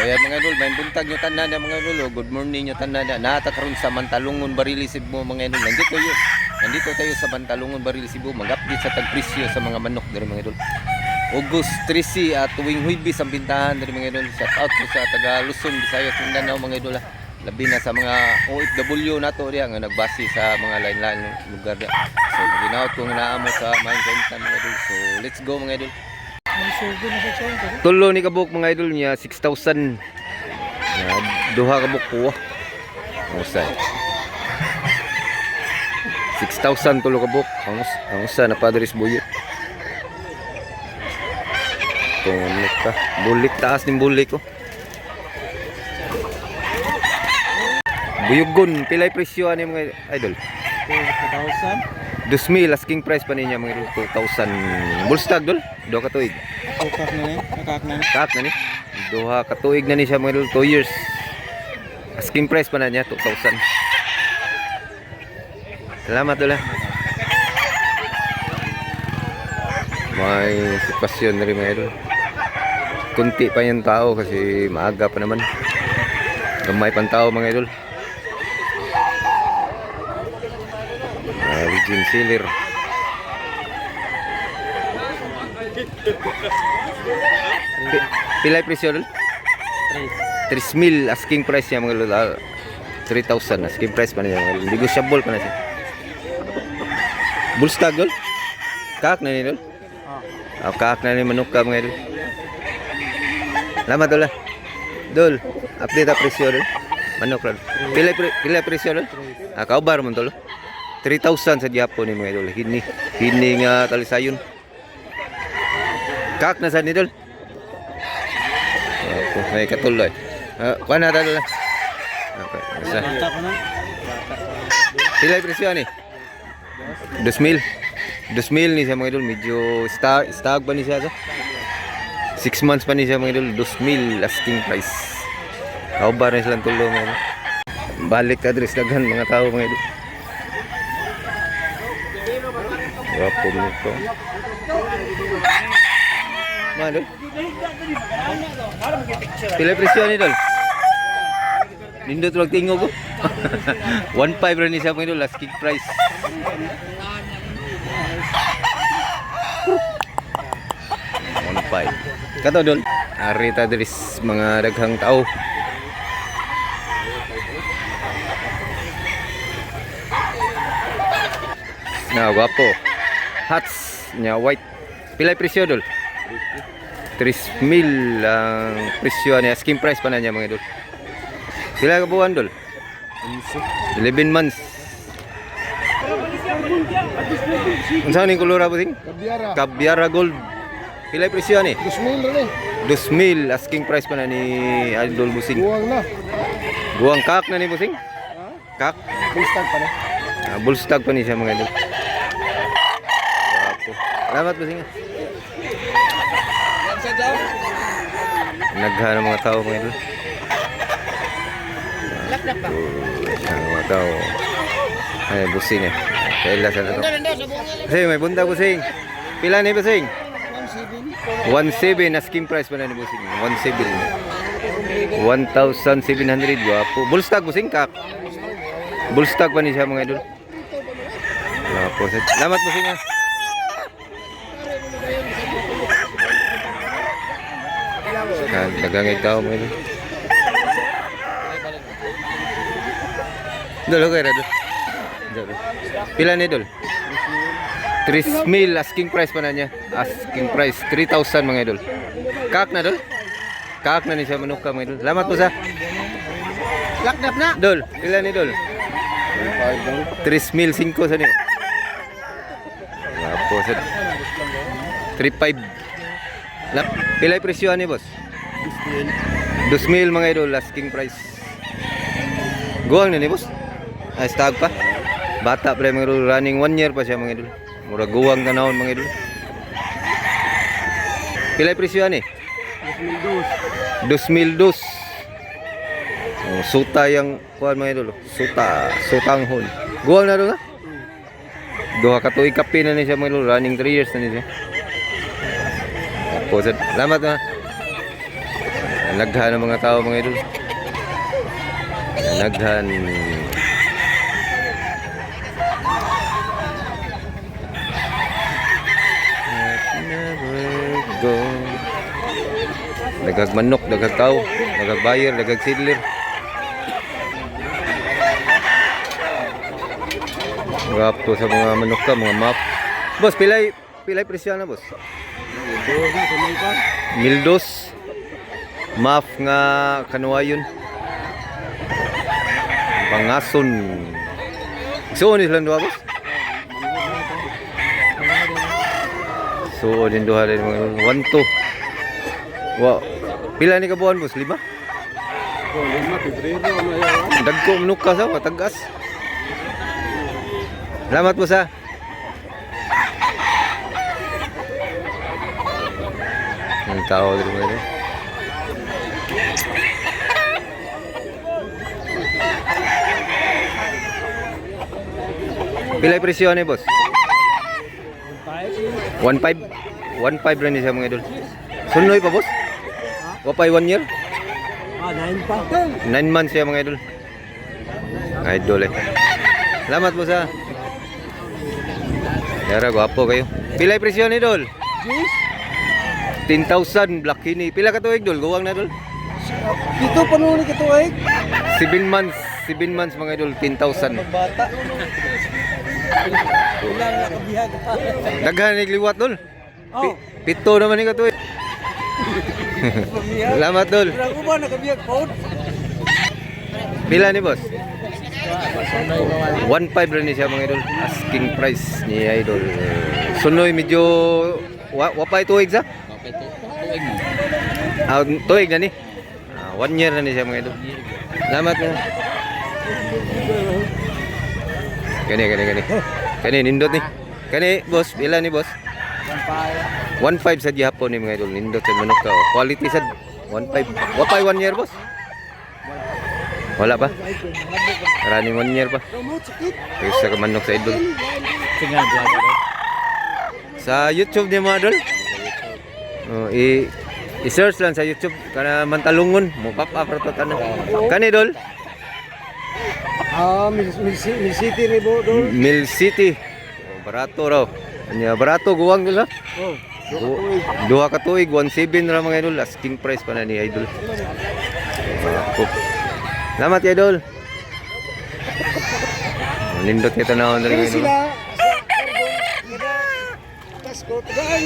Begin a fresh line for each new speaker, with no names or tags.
ayan mga idol, may buntag nyo tanan na mga idol. Good morning nyo tanan na. Nata karon sa Mantalungon, Barili, Cebu mga idol. Nandito tayo sa Mantalungon, Barili, Cebu. Mag-update sa tagpresyo sa mga manok dari mga idol. August 13 at tuwing Huwebes ang bintahan dari mga idol. Shout out po sa taga Luzon, Visayas, Mindanao mga idol. Labi na sa mga OFW nato diya nga nagbase sa mga lain-lain lugar diya. So ginaot kung naamo sa Mount Gantan mga idol. So let's go mga idol. Tulo ni kabuk mga idol niya 6,000. Duha kabuk po. Usay. 6,000 tulo kabuk. Ang usa na padres buyot. Tunik ka. Bulik taas ning bulik ko. Buyugon pilay presyo ani mga idol?
2,000.
2,000 asking price pa niya mga idol. 2,000. Bulstag dol. Duha ka tuig.
Nakak na ni.
Kak na ni. Duha ka tuig na ni siya mga idol. 2 years. Asking price pa na niya 2,000. Salamat dol. May sitwasyon na rin mga idol. Kunti pa yung tao kasi maaga pa naman. Gamay pang tao mga idol. Virgin Sealer. Pilay presyo dol? 3,000 asking price niya mga idol. 3,000 asking price pa niya mga idol. Negotiable pa na siya. Bullstag dol? Kak na ni dol? Kak na ni manok ka mga idol. Salamat dol. Dol, update ang presyo dol. Manok dol. Pilay presyo dol? Kaubar mo dol. 3,000 sa Japon ni mga idol. Hini nga talisayon. Kak na sa ni dol. May katuloy. Kuha na dol. Okay.
Bata ko na.
Pilay presyo ni? 2,000. 2,000 ni siya mga idol. Medyo stag pa ni siya. 6 months pa ni siya mga idol. 2,000 asking price. Kaubar na silang tulo mga idol. Balik ka dress daghan mga tao mga idol. Wapo nito. Mga idol. Pilay presyo ni idol? Nindot wag tingog ko. 1,500 rin siya mga idol. Asking price. Kato dol, arita dris mga daghang tao. Na guwapo. Hats nya white. Pilay presyo dol? 3,000 ang presyo niya. Asking price pa na niya mga dol. Pila ka buwan dol? 11 months. Unsa ning kulura puting? Kabiara gold. Pilay presyo ni?
2,000 rin.
2,000 asking price pa na ni Idol Busing.
Buwang na.
Buwang kak na ni Busing? Kak?
Bullstag pa na.
Bullstag pa ni siya mga idol. Salamat Busing. Naghan ang mga tao mga idol. Mga tao. Ay Busing eh. Kailan sa ito. Busing, may bunta Busing. Pila ni Busing? 1,700 asking price pa na ni Busing. 1,700. 1,700 guwapo. Bullstag Busing kak. Bullstag pa ni siya mga idol. Guwapo. Salamat Busing ha. Dagang ikaw mga idol. Dolo kayo na dol. Pila ni dol? 3,000 asking price pa na niya. Asking price 3,000 mga idol. Kak na dol? Kak na ni siya manok ka mga idol. Salamat po sa.
Laknap na.
Dol, pila ni dol? 3,005 sa niyo. Wapo sa 3,500. Pilay presyo ani boss? 2,000 mga idol asking price. Guwang na ni boss? Ay stag pa. Bata pa mga idol, running 1 year pa siya mga idol. Mura guwang tanawon mga idol. Pilay presyo ani? 2,002. Suta yang kuan mga idol. Sutanghon. Guwang na doon ha? Duha ka tuig kape na ni siya mga idol. Running 3 years na ni siya. Salamat ha. Naghan ng mga tao mga idol. Naghan. Never go. Dagag manok, dagag tao, dagag buyer, dagag seedler. Rapto sa mga manok ka, mga map. Boss, pilay presyo na, boss? Mildos. Map nga kanuwayon. Pangason. So, ni lang duha, boss? So, din duha din mga 1-2. Wow. Pila ni kabuan, boss? 5?
5 Pebrero na
Dagko manok ka sa matagas. Salamat po sa. Ang tao dito mo. Pilay presyo ni boss? 1.5. 1.5 rin siya mga idol. Sunoy pa boss? Wapay 1 year?
9 pa.
9 months siya mga idol. Idol eh. Salamat po sa. Yara, gwapo kayo. Pilay presyo ni Dol? 10,000 black kini. Pila ka tuig Dol? Guwang na Dol?
Dito pa nung ito ay.
7 months. 7 months mga Idol. 10,000.
Bata. Ilang nakabihag pa.
Daghan ni liwat Dol.
Oh.
Pito naman ni ka tuig. Salamat Dol.
Ilang uban nakabihag pa.
Pila ni boss? 1.5 rin siya mga Idol. Asking price ni Idol. Sunoy medyo wapay tuig sa? Tuig na ni. 1 year na ni siya mga Idol. Salamat mo. Kani. Kani nindot ni. Kani boss, pila ni boss? 1.5 sa Japon ni mga Idol. Nindot sa manok ka. Quality sad 1.5. Wapay 1 year boss? Wala pa? Maraming 1 year pa. Kaya sa manok sa Idol. Sa YouTube ni mga Idol. I-search lang sa YouTube kana Mantalungon mo pop up ra to tanan. Kani Dol?
Mill City ni Bo Dol.
Mill City. Barato raw. Anya barato guwang nila.
Oh.
Duha ka tuig 1.7 ra mga Idol. Asking price pa na ni Idol. Salamat ya Idol. Nindot kita na
Sila. Tas ko tagaan.